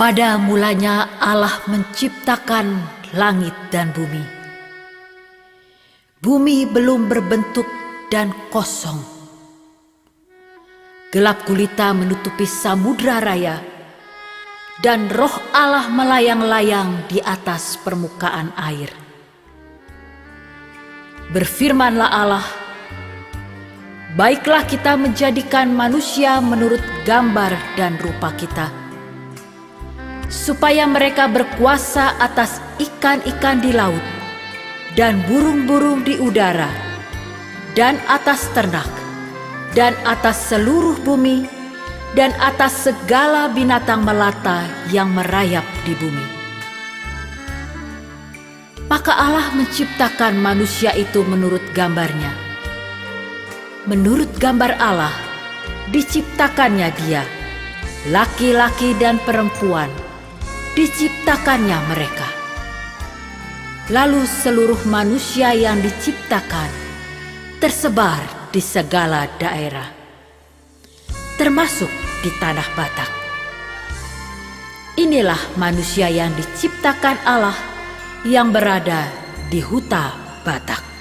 Pada mulanya Allah menciptakan langit dan bumi. Bumi belum berbentuk dan kosong. Gelap gulita menutupi samudra raya, dan roh Allah melayang-layang di atas permukaan air. Berfirmanlah Allah, "Baiklah kita menjadikan manusia menurut gambar dan rupa kita, supaya mereka berkuasa atas ikan-ikan di laut, dan burung-burung di udara, dan atas ternak, dan atas seluruh bumi, dan atas segala binatang melata yang merayap di bumi." Maka Allah menciptakan manusia itu menurut gambarnya. Menurut gambar Allah, diciptakannya dia, laki-laki dan perempuan, diciptakannya mereka. Lalu seluruh manusia yang diciptakan tersebar di segala daerah, termasuk di tanah Batak. Inilah manusia yang diciptakan Allah yang berada di huta Batak.